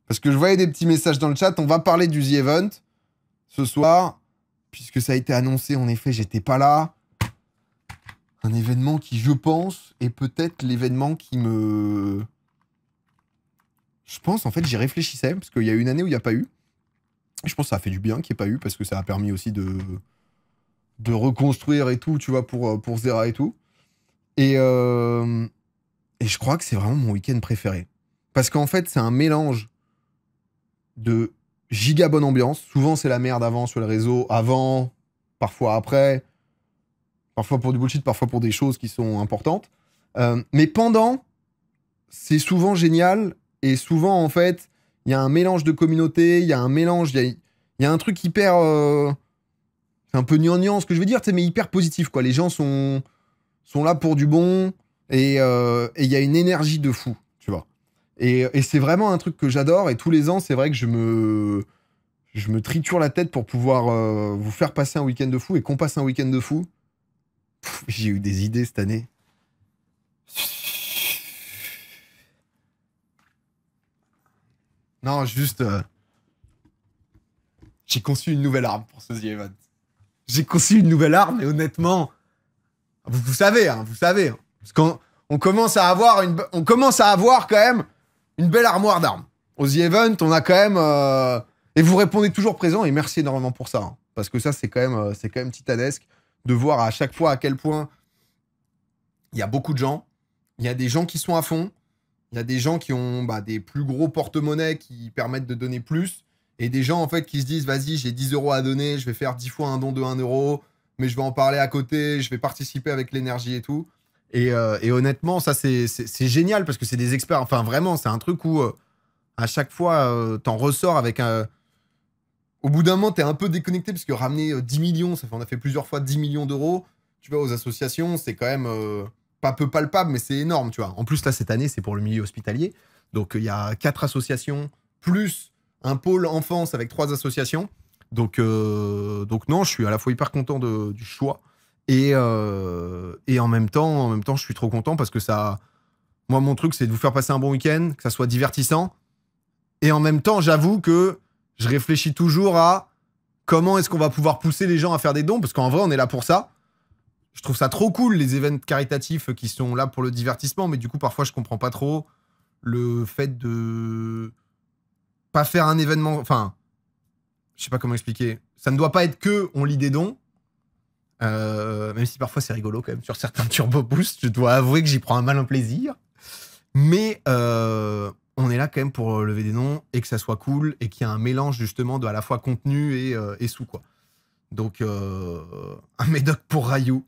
Parce que je voyais des petits messages dans le chat. On va parler du The Event ce soir, puisque ça a été annoncé. En effet, j'étais pas là. Un événement qui, je pense, est peut-être l'événement qui me... Je pense, en fait, j'y réfléchissais, parce qu'il y a eu une année où il n'y a pas eu. Je pense que ça a fait du bien qu'il n'y ait pas eu, parce que ça a permis aussi de reconstruire et tout, tu vois, pour Zera et tout. Et je crois que c'est vraiment mon week-end préféré. Parce qu'en fait, c'est un mélange de giga bonne ambiance. Souvent, c'est la merde avant sur le réseau, avant, parfois après, parfois pour du bullshit, parfois pour des choses qui sont importantes. Mais pendant, c'est souvent génial. Et souvent, en fait, il y a un mélange de communauté, il y a un mélange, il y a un truc hyper... c'est un peu gnangnan ce que je veux dire, mais hyper positif, quoi. Les gens sont là pour du bon, et il y a une énergie de fou, tu vois. Et c'est vraiment un truc que j'adore, et tous les ans, c'est vrai que je me triture la tête pour pouvoir vous faire passer un week-end de fou, et qu'on passe un week-end de fou. J'ai eu des idées cette année. Non, juste... j'ai conçu une nouvelle arme pour ce The Event. J'ai conçu une nouvelle arme, et honnêtement... Vous savez, hein, vous savez. Parce qu'on commence à avoir quand même une belle armoire d'armes. Au The Event, on a quand même... Et vous répondez toujours présent, et merci énormément pour ça. Hein, parce que ça, c'est quand même titanesque de voir à chaque fois à quel point il y a beaucoup de gens. Il y a des gens qui sont à fond. Il y a des gens qui ont des plus gros porte-monnaies qui permettent de donner plus. Et des gens, en fait, qui se disent, vas-y, j'ai 10 € à donner, je vais faire 10 fois un don de 1 €, mais je vais en parler à côté, je vais participer avec l'énergie et tout. Et honnêtement, ça, c'est génial parce que c'est des experts. Enfin, vraiment, c'est un truc où, à chaque fois, t'en ressors avec un... Au bout d'un moment, t'es un peu déconnecté parce que ramener 10 millions, on a fait plusieurs fois 10 millions d'euros, tu vois, aux associations, c'est quand même... pas peu palpable, mais c'est énorme, tu vois. En plus, là, cette année, c'est pour le milieu hospitalier. Donc, il y a 4 associations, plus un pôle enfance avec 3 associations. Donc non, je suis à la fois hyper content du choix. Et en même temps, je suis trop content parce que ça... Moi, mon truc, c'est de vous faire passer un bon week-end, que ça soit divertissant. Et en même temps, j'avoue que je réfléchis toujours à comment est-ce qu'on va pouvoir pousser les gens à faire des dons, parce qu'en vrai, on est là pour ça. Je trouve ça trop cool, les événements caritatifs qui sont là pour le divertissement, mais du coup, parfois, je comprends pas trop le fait de pas faire un événement... Enfin, je sais pas comment expliquer. Ça ne doit pas être que on lit des dons, même si parfois c'est rigolo quand même sur certains Turbo Boost. Je dois avouer que j'y prends un malin plaisir. Mais on est là quand même pour lever des dons et que ça soit cool et qu'il y ait un mélange justement de à la fois contenu et sous, quoi. Donc, un médoc pour Rayou.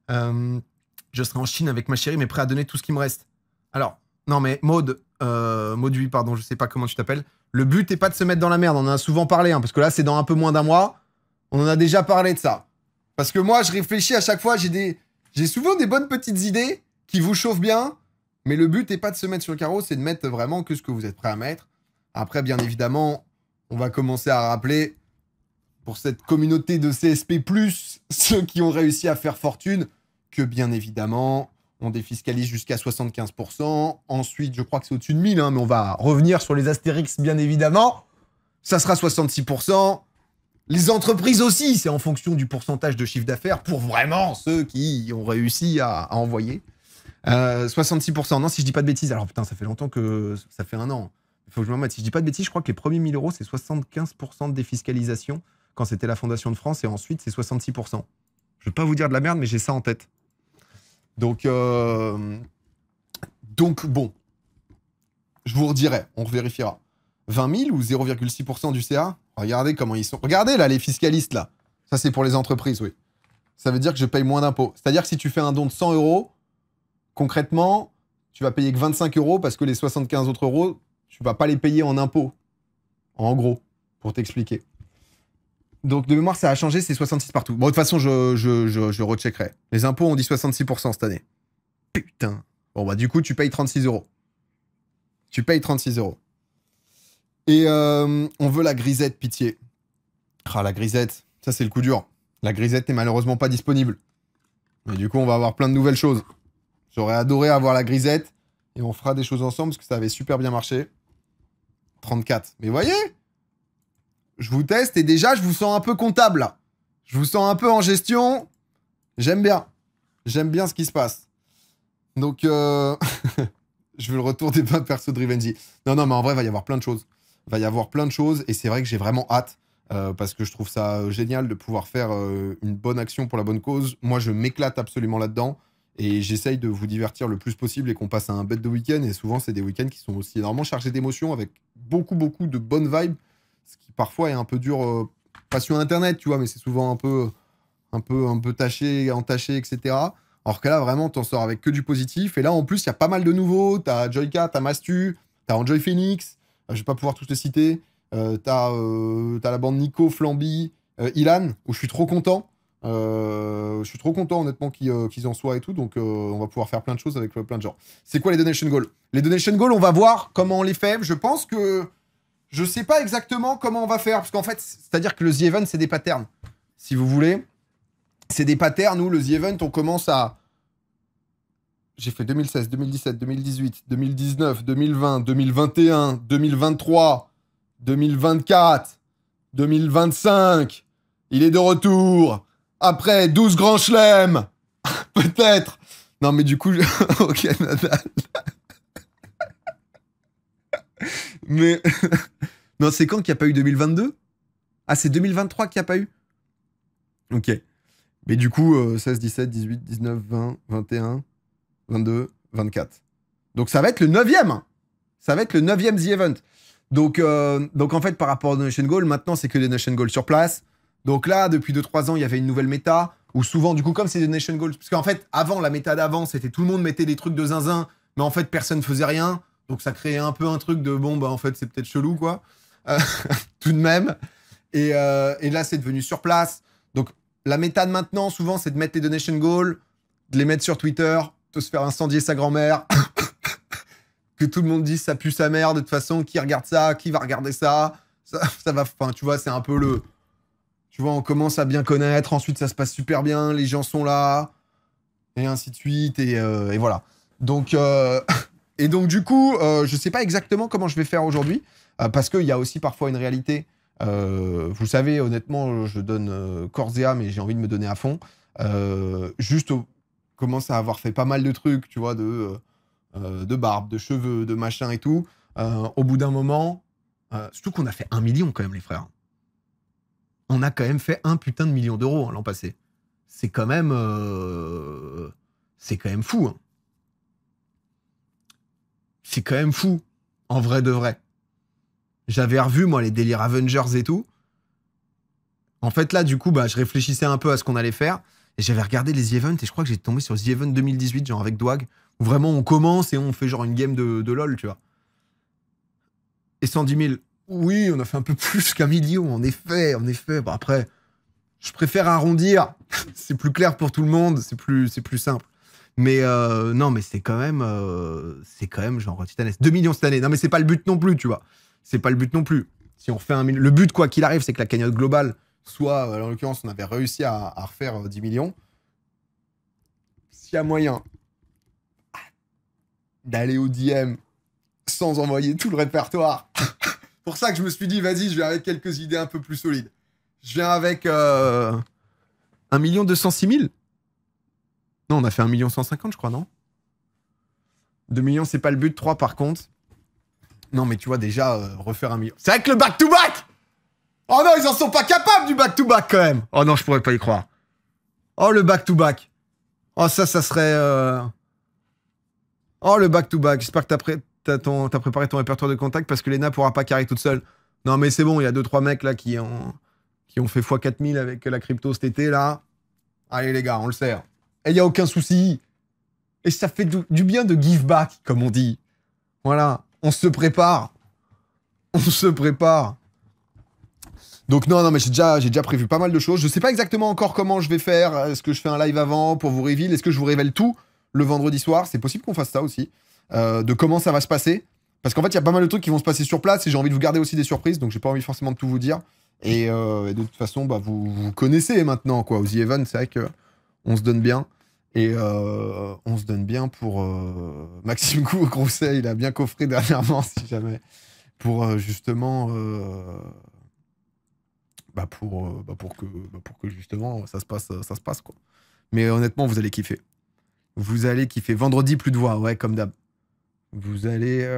Je serai en Chine avec ma chérie, mais prêt à donner tout ce qui me reste. Alors, non mais Maud, Maud 8, pardon, je sais pas comment tu t'appelles. Le but est pas de se mettre dans la merde, on en a souvent parlé, hein, parce que là c'est dans un peu moins d'un mois. On en a déjà parlé de ça. Parce que moi je réfléchis à chaque fois, j'ai souvent des bonnes petites idées qui vous chauffent bien, mais le but est pas de se mettre sur le carreau, c'est de mettre vraiment que ce que vous êtes prêt à mettre. Après, bien évidemment, on va commencer à rappeler pour cette communauté de CSP+, ceux qui ont réussi à faire fortune, que bien évidemment, on défiscalise jusqu'à 75%. Ensuite, je crois que c'est au-dessus de 1000, hein, mais on va revenir sur les astérix, bien évidemment. Ça sera 66%. Les entreprises aussi, c'est en fonction du pourcentage de chiffre d'affaires pour vraiment ceux qui ont réussi à envoyer. 66%, non, si je dis pas de bêtises. Alors putain, ça fait longtemps que... Ça fait un an. Il faut que je me remette. Si je dis pas de bêtises, je crois que les premiers 1000 €, c'est 75% de défiscalisation quand c'était la Fondation de France, et ensuite, c'est 66%. Je vais pas vous dire de la merde, mais j'ai ça en tête. Donc bon, je vous redirai, on revérifiera. 20 000 ou 0,6% du CA? Regardez comment ils sont. Regardez là, les fiscalistes là. Ça, c'est pour les entreprises, oui. Ça veut dire que je paye moins d'impôts. C'est-à-dire que si tu fais un don de 100 €, concrètement, tu vas payer que 25 € parce que les 75 autres euros, tu vas pas les payer en impôts. En gros, pour t'expliquer. Donc, de mémoire, ça a changé, c'est 66 partout. Bon, de toute façon, je recheckerai. Les impôts, on dit 66% cette année. Putain. Bon, bah, du coup, tu payes 36 €. Tu payes 36 €. Et on veut la grisette, pitié. Ah, la grisette. Ça, c'est le coup dur. La grisette n'est malheureusement pas disponible. Mais du coup, on va avoir plein de nouvelles choses. J'aurais adoré avoir la grisette. Et on fera des choses ensemble parce que ça avait super bien marché. 34. Mais voyez, je vous teste et déjà, je vous sens un peu comptable, là. Je vous sens un peu en gestion. J'aime bien. J'aime bien ce qui se passe. Donc, je veux le retour des 20 persos de Rivenzi. Non, mais en vrai, il va y avoir plein de choses. Il va y avoir plein de choses et c'est vrai que j'ai vraiment hâte parce que je trouve ça génial de pouvoir faire une bonne action pour la bonne cause. Moi, je m'éclate absolument là-dedans et j'essaye de vous divertir le plus possible et qu'on passe à un bête de week-end. Et souvent, c'est des week-ends qui sont aussi énormément chargés d'émotions avec beaucoup de bonnes vibes, ce qui parfois est un peu dur, pas sur Internet, tu vois, mais c'est souvent un peu taché, entaché, etc. Alors que là, vraiment, t'en sors avec que du positif. Et là, en plus, il y a pas mal de nouveaux. T'as Joyka, t'as Mastu, t'as Enjoy Phoenix. Je vais pas pouvoir tous les citer. T'as la bande Nico, Flamby, Ilan, où je suis trop content. Je suis trop content, honnêtement, qu'ils en soient et tout. Donc, on va pouvoir faire plein de choses avec plein de gens. C'est quoi les donation goals? Les donation goals, on va voir comment on les fait. Je pense que je sais pas exactement comment on va faire. Parce qu'en fait, c'est-à-dire que le The Event, c'est des patterns. Si vous voulez. C'est des patterns où le The Event, on commence à... J'ai fait 2016, 2017, 2018, 2019, 2020, 2021, 2023, 2024, 2025. Il est de retour. Après 12 grands chelems. Peut-être. Non, mais du coup... ok, Nadal. Mais... non, c'est quand qu'il n'y a pas eu 2022? Ah, c'est 2023 qu'il n'y a pas eu? Ok. Mais du coup, 16, 17, 18, 19, 20, 21, 22, 24. Donc ça va être le 9e. Ça va être le 9e The Event. Donc en fait, par rapport aux Donation Goals, maintenant, c'est que des Donation Goals sur place. Donc là, depuis 2-3 ans, il y avait une nouvelle méta, où souvent, du coup, comme c'est des Donation Goals, parce qu'en fait, avant, la méta d'avant, c'était tout le monde mettait des trucs de zinzin, mais en fait, personne faisait rien. Donc ça créait un peu un truc de, bon, bah en fait, c'est peut-être chelou, quoi. Tout de même. Et là, c'est devenu sur place. Donc, la méta de maintenant, souvent, c'est de mettre les donation goals, de les mettre sur Twitter, de se faire incendier sa grand-mère, que tout le monde dise ça pue sa mère, de toute façon, qui regarde ça, qui va regarder ça, ça va, enfin, tu vois, c'est un peu le... Tu vois, on commence à bien connaître, ensuite ça se passe super bien, les gens sont là, et ainsi de suite, et voilà. Donc, et donc du coup, je sais pas exactement comment je vais faire aujourd'hui, parce qu'il y a aussi parfois une réalité... vous savez, honnêtement, je donne corps et âme et j'ai envie de me donner à fond. Commence à avoir fait pas mal de trucs, tu vois, de barbe, de cheveux, de machin et tout. Au bout d'un moment, surtout qu'on a fait 1 million quand même, les frères. On a quand même fait 1 putain de million d'euros l'an passé. C'est quand même fou. Hein. C'est quand même fou, en vrai de vrai. J'avais revu, moi, les délires Avengers et tout. En fait, là, du coup, bah, je réfléchissais un peu à ce qu'on allait faire. Et j'avais regardé les The Event et je crois que j'étais tombé sur The Event 2018, genre avec Dwag, où vraiment on commence et on fait genre une game de LoL, tu vois. Et 110 000. Oui, on a fait un peu plus qu'1 million, en effet, en effet. Bon, après, je préfère arrondir. C'est plus clair pour tout le monde, c'est plus simple. Mais non, mais c'est quand même genre titanesque. 2 millions cette année. Non, mais c'est pas le but non plus, tu vois. C'est pas le but non plus. Si on refait 1 million... Le but, quoi qu'il arrive, c'est que la cagnotte globale soit, en l'occurrence, on avait réussi à refaire 10 millions. S'il y a moyen d'aller au DM sans envoyer tout le répertoire. Pour ça que je me suis dit, vas-y, je viens avec quelques idées un peu plus solides. Je viens avec 1 206 000. Non, on a fait 1 150 000, je crois, non? 2 millions, c'est pas le but. 3, par contre. Non, mais tu vois, déjà, refaire 1 million. C'est avec le back-to-back! Oh non, ils en sont pas capables du back-to-back, quand même! Oh non, je pourrais pas y croire. Oh, le back-to-back. Oh, ça serait... Oh, le back-to-back. J'espère que t'as préparé ton répertoire de contact parce que Lena pourra pas carrer toute seule. Non, mais c'est bon, il y a 2-3 mecs, là, qui ont fait x4000 avec la crypto cet été, là. Allez, les gars, on le sert. Et il y a aucun souci. Et ça fait du bien de give back, comme on dit. Voilà. On se prépare. On se prépare. Donc non, mais j'ai déjà prévu pas mal de choses. Je sais pas exactement encore comment je vais faire. Est-ce que je fais un live avant pour vous révéler? Est-ce que je vous révèle tout le vendredi soir? C'est possible qu'on fasse ça aussi. De comment ça va se passer. Parce qu'en fait, il y a pas mal de trucs qui vont se passer sur place et j'ai envie de vous garder aussi des surprises. Donc j'ai pas envie forcément de tout vous dire. Et de toute façon, bah, vous connaissez maintenant, quoi. Aux The Event, c'est vrai qu'on se donne bien. Et on se donne bien pour Maxime Grousset, il a bien coffré dernièrement, si jamais pour justement... pour que justement ça se passe quoi. Mais honnêtement, vous allez kiffer. Vous allez kiffer. Vendredi, plus de voix, ouais, comme d'hab. Vous allez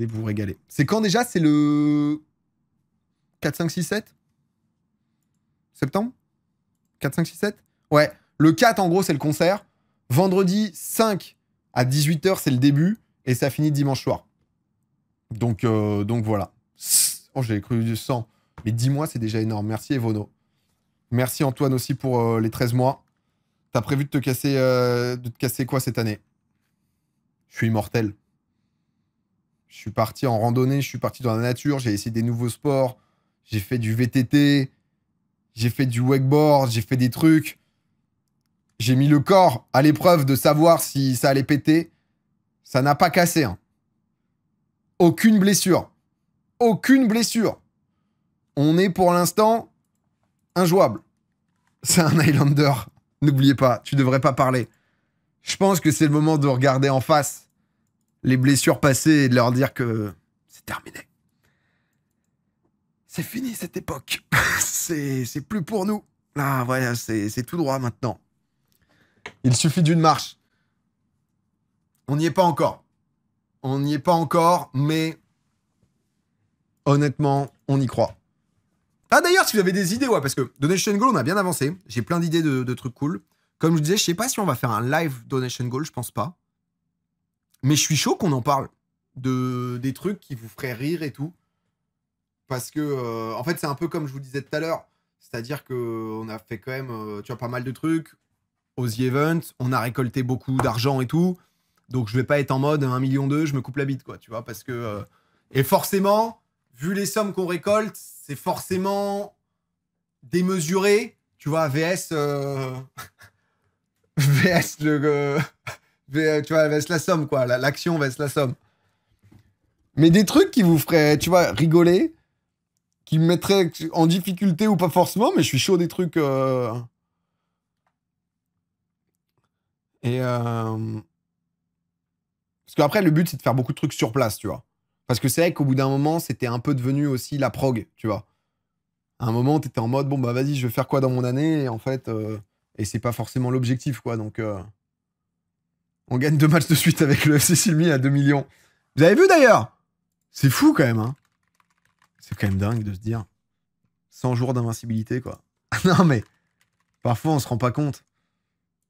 vous régaler. C'est quand déjà? C'est le 4, 5, 6, 7 septembre? 4, 5, 6, 7? Ouais. Le 4, en gros, c'est le concert. Vendredi 5 à 18h, c'est le début. Et ça finit dimanche soir. Donc voilà. Oh, j'avais cru du sang. Mais 10 mois, c'est déjà énorme. Merci, Evono. Merci, Antoine, aussi, pour les 13 mois. T'as prévu de te casser quoi cette année? Je suis immortel. Je suis parti en randonnée, je suis parti dans la nature, j'ai essayé des nouveaux sports, j'ai fait du VTT, j'ai fait du wakeboard, j'ai fait des trucs. J'ai mis le corps à l'épreuve de savoir si ça allait péter. Ça n'a pas cassé. Hein. Aucune blessure. Aucune blessure. On est pour l'instant injouable. C'est un Highlander. N'oubliez pas, tu devrais pas parler. Je pense que c'est le moment de regarder en face les blessures passées et de leur dire que c'est terminé. C'est fini cette époque. c'est plus pour nous. Là, voilà, c'est tout droit maintenant. Il suffit d'une marche. On n'y est pas encore. On n'y est pas encore, mais honnêtement, on y croit. Ah d'ailleurs, si vous avez des idées, ouais, parce que Donation Goal, on a bien avancé. J'ai plein d'idées de trucs cool. Comme je disais, je sais pas si on va faire un live Donation Goal, je pense pas. Mais je suis chaud qu'on en parle. Des trucs qui vous feraient rire et tout. Parce que, en fait, c'est un peu comme je vous disais tout à l'heure. C'est-à-dire qu'on a fait quand même, tu vois, pas mal de trucs aux The Event. On a récolté beaucoup d'argent et tout. Donc, je vais pas être en mode 1,2 million, je me coupe la bite, quoi, tu vois. Parce que... et forcément, vu les sommes qu'on récolte, c'est forcément démesuré. Tu vois, VS... VS le... tu vois, VS la somme, quoi. L'action VS la somme. Mais des trucs qui vous feraient, tu vois, rigoler, qui me mettraient en difficulté ou pas forcément, mais je suis chaud des trucs... Et... Parce qu'après, le but, c'est de faire beaucoup de trucs sur place, tu vois. Parce que c'est vrai qu'au bout d'un moment, c'était un peu devenu aussi la prog, tu vois. À un moment, t'étais en mode, bon, bah vas-y, je vais faire quoi dans mon année? Et en fait, et c'est pas forcément l'objectif, quoi. Donc, on gagne 2 matchs de suite avec le FC Silmi à 2 millions. Vous avez vu d'ailleurs? C'est fou quand même, hein. C'est quand même dingue de se dire 100 jours d'invincibilité, quoi. Non, mais parfois, on se rend pas compte.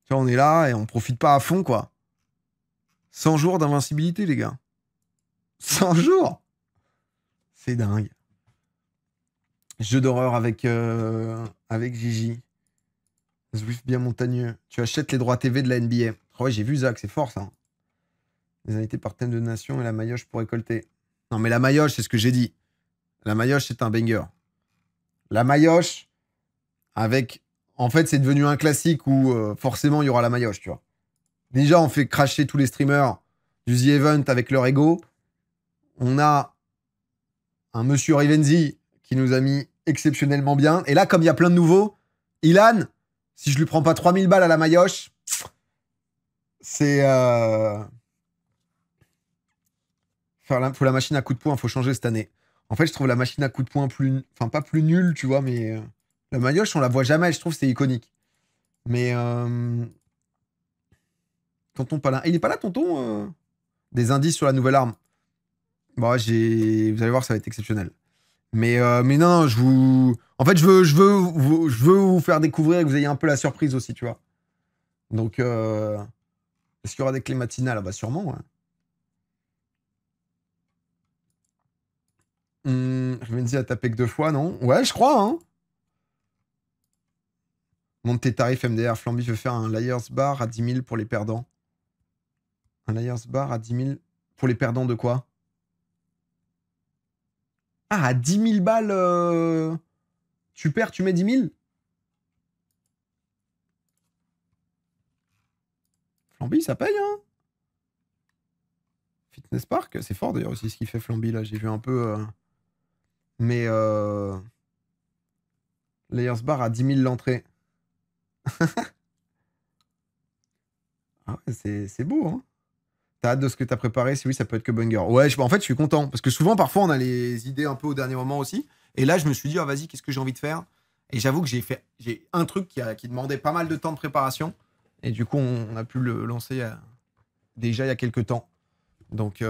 Tu vois, on est là et on profite pas à fond, quoi. 100 jours d'invincibilité, les gars. 100 jours! C'est dingue. Jeu d'horreur avec Gigi. Zwift bien montagneux. Tu achètes les droits TV de la NBA. Oh ouais, j'ai vu Zach, c'est fort ça. Les invités par thème de nation et la maillotche pour récolter. Non, mais la maillotche, c'est ce que j'ai dit. La maillotche, c'est un banger. La maillotche, avec. En fait, c'est devenu un classique où forcément il y aura la maillotche, tu vois. Déjà, on fait cracher tous les streamers du The Event avec leur ego. On a un monsieur Rivenzi qui nous a mis exceptionnellement bien. Et là, comme il y a plein de nouveaux, Ilan, si je lui prends pas 3000 balles à la maillotche, c'est... Faut la machine à coup de poing, faut changer cette année. En fait, je trouve la machine à coup de poing plus... Enfin, pas plus nulle, tu vois, mais... La maillotche, on la voit jamais, je trouve que c'est iconique. Mais... Tonton Palin... Il est pas là, tonton Des indices sur la nouvelle arme. Bon, vous allez voir, ça va être exceptionnel. Mais non, je vous... En fait, je veux vous faire découvrir et que vous ayez un peu la surprise aussi, tu vois. Donc, est-ce qu'il y aura des clés matinales? Ah bah sûrement, ouais. Rivenzi a tapé que 2 fois, non? Ouais, je crois, hein. Monte tes tarifs MDR. Flamby veut faire un Liars Bar à 10 000 pour les perdants. Un Liars Bar à 10 000 pour les perdants de quoi? Ah, à 10 000 balles, tu perds, tu mets 10 000? Flamby, ça paye, hein. Fitness Park, c'est fort d'ailleurs aussi ce qu'il fait Flamby, là. J'ai vu un peu... Mais... Layers Bar à 10 000 l'entrée. Ah ouais, c'est beau, hein. T'as hâte de ce que t'as préparé? Si oui, ça peut être que banger. Ouais, en fait, je suis content. Parce que souvent, parfois, on a les idées un peu au dernier moment aussi. Et là, je me suis dit, oh, vas-y, qu'est-ce que j'ai envie de faire? Et j'avoue que j'ai un truc qui demandait pas mal de temps de préparation. Et du coup, on a pu le lancer déjà il y a quelques temps. Donc,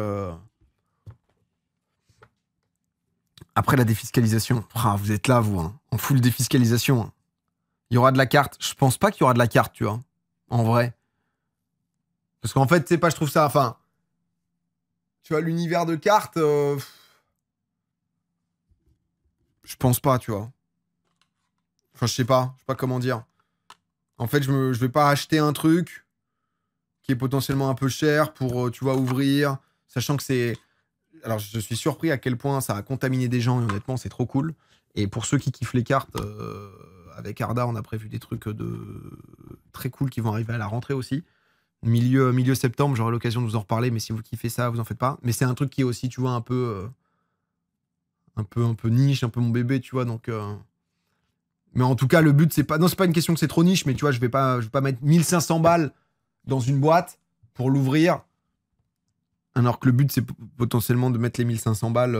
après la défiscalisation. Ah, vous êtes là, vous, hein, en full défiscalisation. Hein. Il y aura de la carte. Je pense pas qu'il y aura de la carte, tu vois. En vrai. Parce qu'en fait, tu sais pas, je trouve ça. Enfin, tu vois, l'univers de cartes. Je pense pas, tu vois. Enfin, je sais pas. Je sais pas comment dire. En fait, je vais pas acheter un truc qui est potentiellement un peu cher pour, tu vois, ouvrir. Sachant que c'est. Alors, je suis surpris à quel point ça a contaminé des gens. Et honnêtement, c'est trop cool. Et pour ceux qui kiffent les cartes, avec Arda, on a prévu des trucs très cool qui vont arriver à la rentrée aussi. Milieu septembre, j'aurai l'occasion de vous en reparler, mais si vous kiffez ça, vous en faites pas. Mais c'est un truc qui est aussi, tu vois, un peu niche, un peu mon bébé, tu vois, donc... Mais en tout cas, le but, c'est pas... Non, c'est pas une question que c'est trop niche, mais tu vois, je vais pas mettre 1500 balles dans une boîte pour l'ouvrir, alors que le but, c'est potentiellement de mettre les 1500 balles,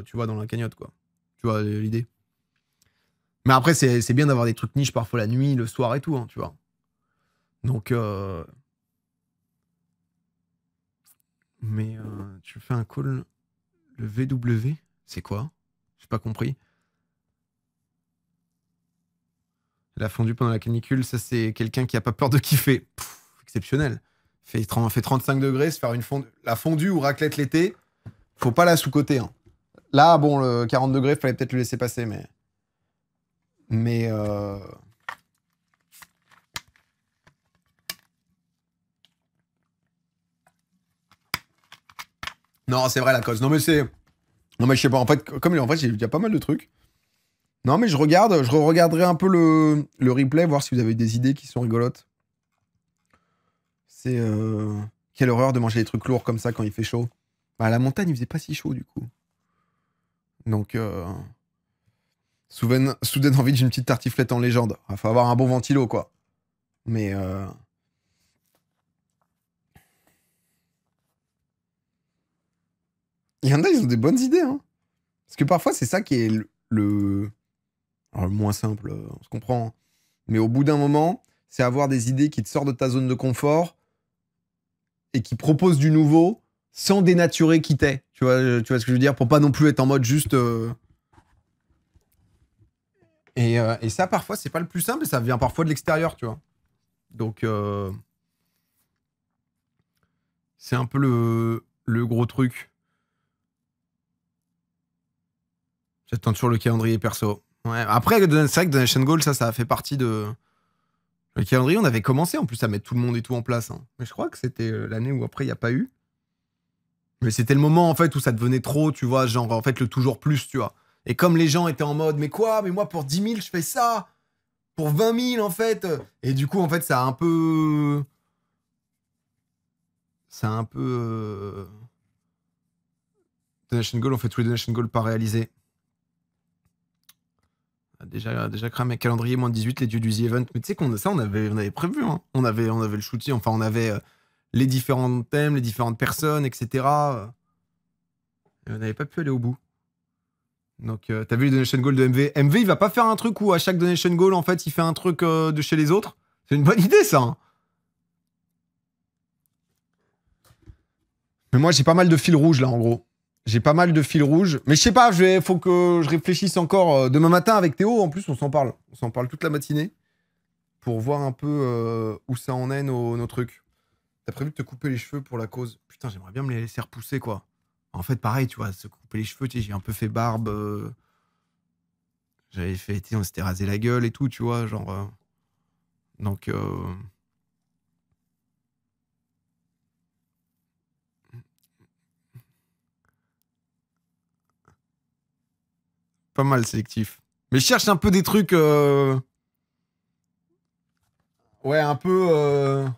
tu vois, dans la cagnotte, quoi. Tu vois, l'idée. Mais après, c'est bien d'avoir des trucs niches parfois la nuit, le soir et tout, hein, tu vois. Donc... Mais tu fais un call, le VW, c'est quoi? J'ai pas compris. La fondue pendant la canicule, ça c'est quelqu'un qui a pas peur de kiffer. Pff, exceptionnel. Fait 35 degrés, se faire la fondue ou raclette l'été, faut pas la sous-coter. Hein. Là, bon, le 40 degrés, fallait peut-être le laisser passer, mais... Mais... Non, c'est vrai la cause. Non, mais c'est... Non, mais je sais pas, en fait, il y a pas mal de trucs. Non, mais je re-regarderai un peu le replay, voir si vous avez des idées qui sont rigolotes. C'est... Quelle horreur de manger des trucs lourds comme ça quand il fait chaud. Bah, à la montagne, il faisait pas si chaud, du coup. Donc, soudaine envie d'une petite tartiflette en légende. Il faut avoir un bon ventilo, quoi. Mais... Il y en a, ils ont des bonnes idées, hein. Parce que parfois, c'est ça qui est alors, le moins simple, on se comprend. Hein. Mais au bout d'un moment, c'est avoir des idées qui te sortent de ta zone de confort et qui proposent du nouveau sans dénaturer qui t'es. Tu vois ce que je veux dire? Pour pas non plus être en mode juste... Et ça, parfois, c'est pas le plus simple et ça vient parfois de l'extérieur, tu vois. Donc, c'est un peu le gros truc. J'attends toujours le calendrier perso. Ouais. Après, c'est vrai que Donation Goal, ça a fait partie de... Le calendrier, on avait commencé en plus à mettre tout le monde et tout en place. Hein. Mais je crois que c'était l'année où après, il n'y a pas eu. Mais c'était le moment, en fait, où ça devenait trop, tu vois, genre, en fait, le toujours plus, tu vois. Et comme les gens étaient en mode, mais quoi? Mais moi, pour 10 000, je fais ça! Pour 20 000, en fait! Et du coup, en fait, ça a un peu... Ça a un peu... Donation Goal, on fait tous les Donation Goal pas réalisés. Déjà cramé calendrier, moins de 18, les dieux du The Event. Mais tu sais qu'on on avait prévu. Hein. On avait le shooting, enfin, on avait les différents thèmes, les différentes personnes, etc. Et on n'avait pas pu aller au bout. Donc, t'as vu les donation goals de MV? MV, il va pas faire un truc où à chaque donation goal, en fait, il fait un truc de chez les autres. C'est une bonne idée, ça. Hein. Mais moi, j'ai pas mal de fils rouges, là, en gros. J'ai pas mal de fils rouges. Mais je sais pas, faut que je réfléchisse encore. Demain matin, avec Théo, en plus, on s'en parle. On s'en parle toute la matinée. Pour voir un peu où ça en est, nos trucs. T'as prévu de te couper les cheveux pour la cause? Putain, j'aimerais bien me les laisser repousser, quoi. En fait, pareil, tu vois, se couper les cheveux, tu sais, j'ai un peu fait barbe. J'avais fait, tu sais, on s'était rasé la gueule et tout, tu vois, genre. Donc. Pas mal sélectif. Mais je cherche un peu des trucs. Ouais, un peu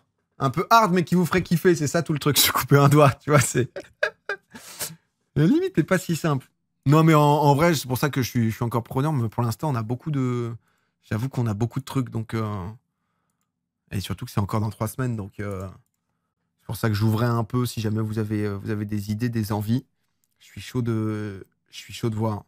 hard, mais qui vous ferait kiffer. C'est ça tout le truc, se couper un doigt, tu vois, c'est. La limite n'est pas si simple. Non, mais en vrai, c'est pour ça que je suis encore preneur, mais pour l'instant, on a beaucoup de. J'avoue qu'on a beaucoup de trucs, donc. Et surtout que c'est encore dans 3 semaines, donc. C'est pour ça que j'ouvrais un peu si jamais vous avez des idées, des envies. Je suis chaud de voir.